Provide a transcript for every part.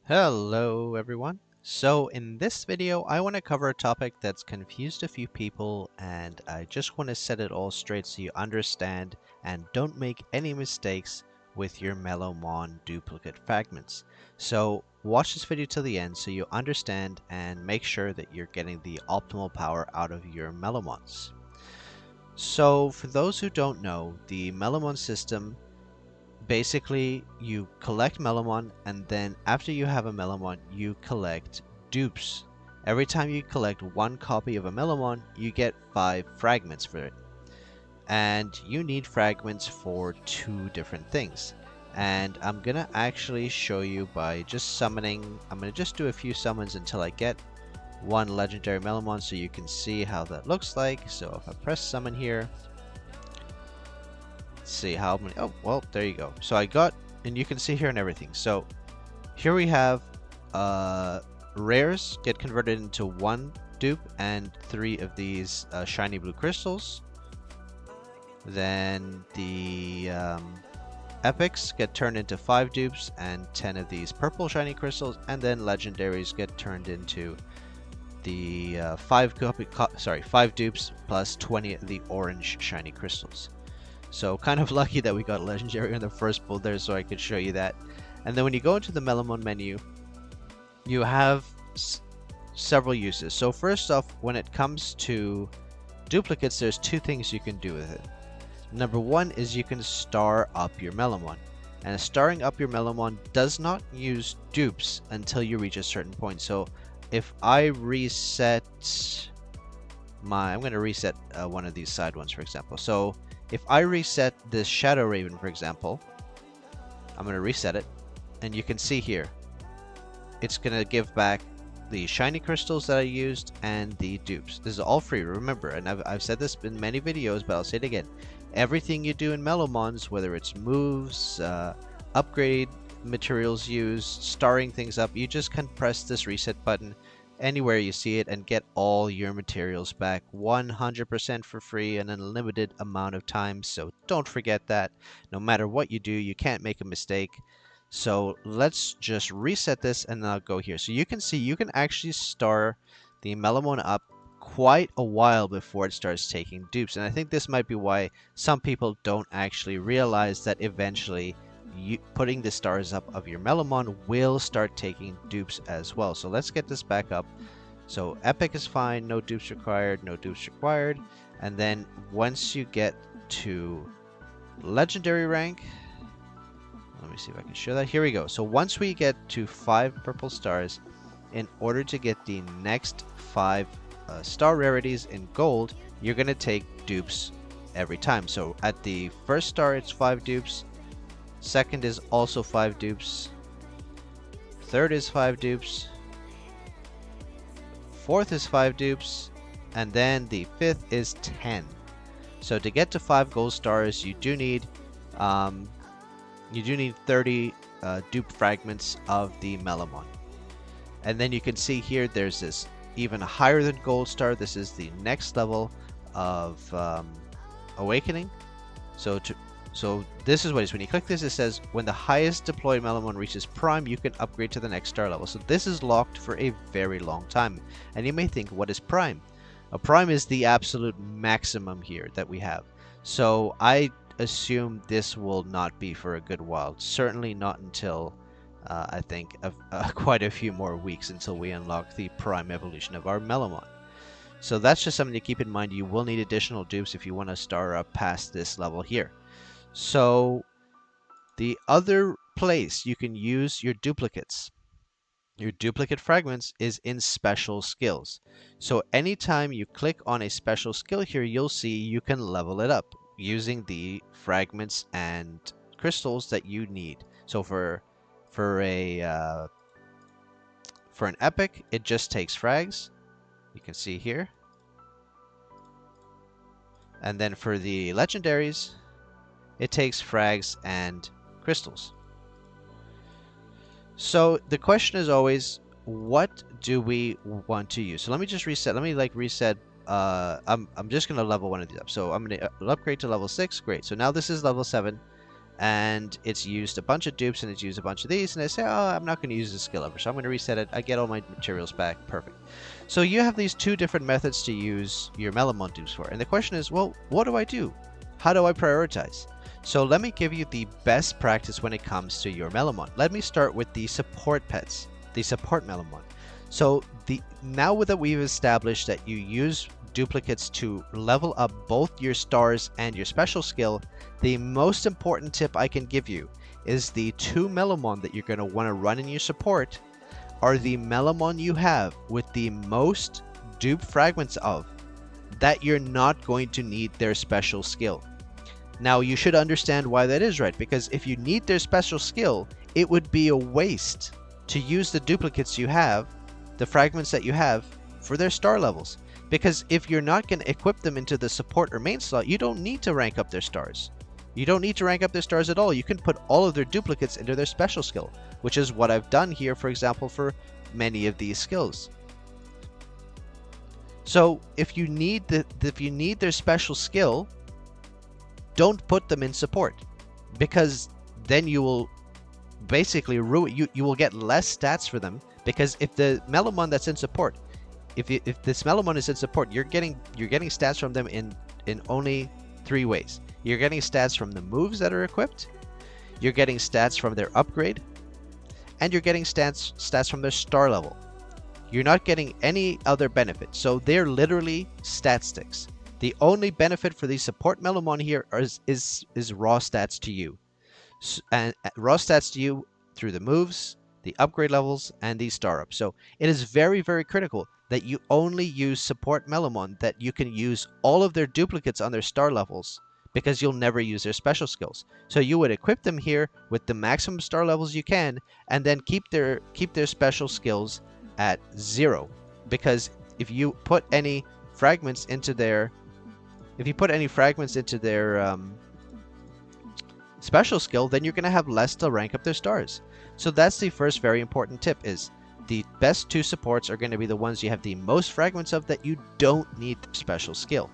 Hello everyone. So in this video I want to cover a topic that's confused a few people, and I just want to set it all straight so you understand and don't make any mistakes with your Melomon duplicate fragments. So watch this video till the end so you understand and make sure that you're getting the optimal power out of your Melomons. So for those who don't know, the Melomon system, basically, you collect Melomon, and then after you have a Melomon, you collect dupes. Every time you collect one copy of a Melomon, you get 5 fragments for it. And you need fragments for 2 different things. And I'm gonna actually show you by just summoning. I'm gonna just do a few summons until I get one legendary Melomon so you can see how that looks like. So if I press summon here, see how many. Oh, well, there you go. So I got, and you can see here and everything. So here we have rares get converted into 1 dupe and 3 of these shiny blue crystals. Then the epics get turned into 5 dupes and 10 of these purple shiny crystals, and then legendaries get turned into the 5 dupes plus 20 of the orange shiny crystals. So kind of lucky that we got legendary on the first pull there, so I could show you that. And then when you go into the Melomon menu, you have several uses. So first off, when it comes to duplicates, there's 2 things you can do with it. Number 1 is you can star up your Melomon. And starring up your Melomon does not use dupes until you reach a certain point. So if I reset I'm going to reset one of these side ones, for example. So if I reset this Shadow Raven, for example, I'm going to reset it, and you can see here, it's going to give back the shiny crystals that I used and the dupes. This is all free, remember, and I've said this in many videos, but I'll say it again. Everything you do in Melomons, whether it's moves, upgrade materials used, starring things up, you just can press this reset button anywhere you see it and get all your materials back 100% for free, an unlimited amount of time. So don't forget that. No matter what you do, you can't make a mistake. So let's just reset this, and then I'll go here. So you can see you can actually star the Melomon up quite a while before it starts taking dupes, and I think this might be why some people don't actually realize that eventually putting the stars up of your Melomon will start taking dupes as well. So let's get this back up. So epic is fine, no dupes required, no dupes required. And then once you get to legendary rank, let me see if I can show that. Here we go. So once we get to 5 purple stars, in order to get the next 5 star rarities in gold, you're going to take dupes every time. So at the first star, it's 5 dupes. Second is also 5 dupes. Third is 5 dupes. Fourth is 5 dupes. And then the 5th is 10. So to get to 5 gold stars, you do need 30 dupe fragments of the Melomon. And then you can see here there's this even higher than gold star. This is the next level of awakening. So this is what it is. When you click this, it says when the highest deployed Melomon reaches prime, you can upgrade to the next star level. So this is locked for a very long time. And you may think, what is prime? A prime is the absolute maximum here that we have. So I assume this will not be for a good while. Certainly not until I think quite a few more weeks until we unlock the prime evolution of our Melomon. So that's just something to keep in mind. You will need additional dupes if you want to star up past this level here. So the other place you can use your duplicates, your duplicate fragments, is in special skills. So anytime you click on a special skill here, you'll see you can level it up using the fragments and crystals that you need. So for an epic, it just takes frags. You can see here. And then for the legendaries, it takes frags and crystals. So the question is always, what do we want to use? So let me just reset. Let me reset. I'm just gonna level one of these up. So I'm gonna upgrade to level 6. Great. So now this is level 7, and it's used a bunch of dupes and it's used a bunch of these, and I say, oh, I'm not going to use this skill ever, so I'm going to reset it. I get all my materials back. Perfect. So you have these two different methods to use your Melomon dupes for, and the question is, well, what do I do? How do I prioritize? So let me give you the best practice when it comes to your Melomon. Let me start with the support pets, the support Melomon. So now that we've established that you use duplicates to level up both your stars and your special skill, the most important tip I can give you is the two Melomon that you're going to want to run in your support are the Melomon you have with the most dupe fragments of that you're not going to need their special skill. Now you should understand why that is, right? Because if you need their special skill, it would be a waste to use the duplicates you have, the fragments that you have, for their star levels. Because if you're not going to equip them into the support or main slot, you don't need to rank up their stars. You don't need to rank up their stars at all. You can put all of their duplicates into their special skill, which is what I've done here, for example, for many of these skills. So if you need their special skill, don't put them in support, because then you will basically ruin. You will get less stats for them, because if the Melomon that's in support, if this Melomon is in support, you're getting stats from them in only 3 ways. You're getting stats from the moves that are equipped, you're getting stats from their upgrade, and you're getting stats from their star level. You're not getting any other benefit. So they're literally stat sticks. The only benefit for the support Melomon here is raw stats to you, and raw stats to you through the moves, the upgrade levels, and the star up. So it is very, very critical that you only use support Melomon, that you can use all of their duplicates on their star levels, because you'll never use their special skills. So you would equip them here with the maximum star levels you can, and then keep their special skills at 0. Because if you put any fragments into their special skill, then you're going to have less to rank up their stars. So that's the first very important tip, is the best 2 supports are going to be the ones you have the most fragments of that you don't need their special skill.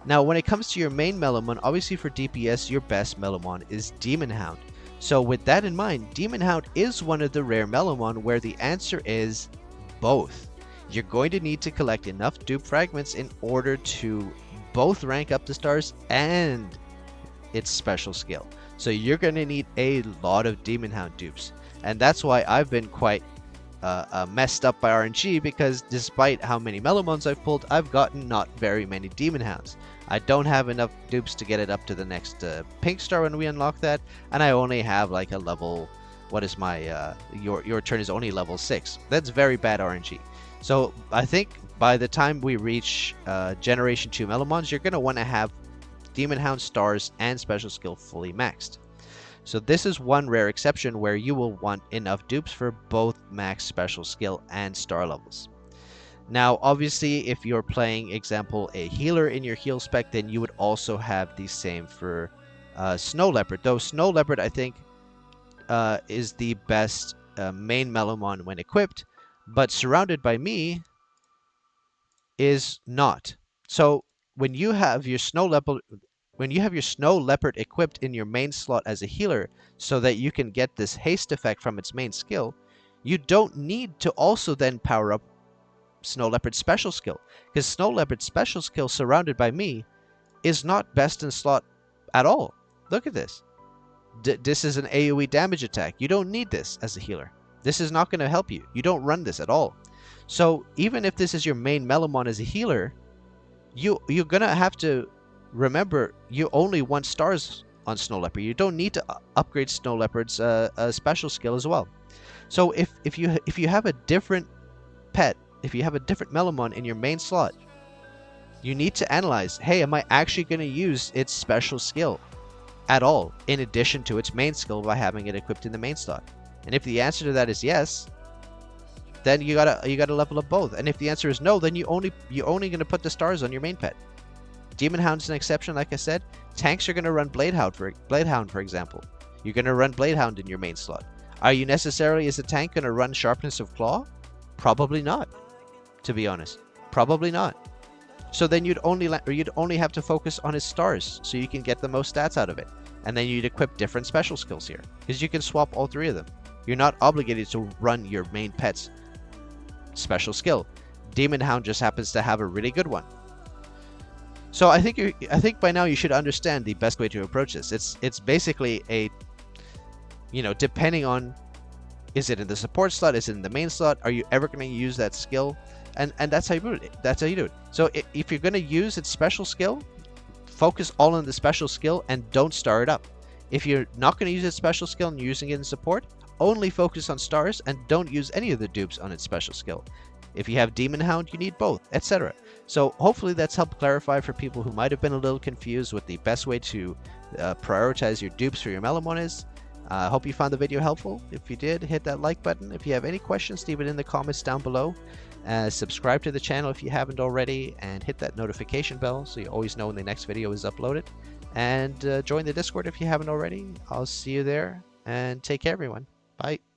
Now when it comes to your main Melomon, obviously for DPS your best Melomon is Demon Hound. So with that in mind, Demon Hound is one of the rare Melomon where the answer is both. You're going to need to collect enough dupe fragments in order to both rank up the stars and its special skill. So you're going to need a lot of Demon Hound dupes, and that's why I've been quite messed up by RNG, because despite how many Melomons I've pulled, I've gotten not very many Demon Hounds. I don't have enough dupes to get it up to the next pink star when we unlock that, and I only have like a level, what is my your turn is only level 6. That's very bad RNG. So I think by the time we reach Generation 2 Melomons, you're going to want to have Demon Hound stars and special skill fully maxed. So this is one rare exception where you will want enough dupes for both max special skill and star levels. Now obviously if you're playing, example, a healer in your heal spec, then you would also have the same for Snow Leopard. Though Snow Leopard I think is the best main Melomon when equipped, but Surrounded by Me is not. So when you have your Snow Leopard equipped in your main slot as a healer, so that you can get this haste effect from its main skill, you don't need to also then power up Snow Leopard's special skill, because Snow Leopard's special skill, Surrounded by Me, is not best in slot at all. Look at this. This is an AoE damage attack. You don't need this as a healer. This is not going to help you. You don't run this at all. So even if this is your main Melomon as a healer, you're going to have to remember you only want stars on Snow Leopard. You don't need to upgrade Snow Leopard's special skill as well. So if you have a different pet, if you have a different Melomon in your main slot, you need to analyze, hey, am I actually going to use its special skill at all in addition to its main skill by having it equipped in the main slot? And if the answer to that is yes, then you gotta level up both. And if the answer is no, then you're only gonna put the stars on your main pet. Demon Hound is an exception, like I said. Tanks are gonna run Bladehound for example. You're gonna run Bladehound in your main slot. Are you necessarily as a tank gonna run Sharpness of Claw? Probably not. To be honest, probably not. So then you'd only have to focus on his stars, so you can get the most stats out of it. And then you'd equip different special skills here, because you can swap all 3 of them. You're not obligated to run your main pet's special skill. Demon Hound just happens to have a really good one. So I think by now you should understand the best way to approach this. It's basically a, you know, depending on, is it in the support slot, is it in the main slot, are you ever going to use that skill, and that's how you do it. That's how you do it. So if you're going to use its special skill, focus all on the special skill and don't star it up. If you're not going to use its special skill and you're using it in support, only focus on stars and don't use any of the dupes on its special skill. If you have Demon Hound, you need both, etc. So hopefully that's helped clarify for people who might have been a little confused with the best way to prioritize your dupes for your Melomon is. I hope you found the video helpful. If you did, hit that like button. If you have any questions, leave it in the comments down below. Subscribe to the channel if you haven't already, and hit that notification bell so you always know when the next video is uploaded. And join the Discord if you haven't already. I'll see you there, and take care, everyone. Bye.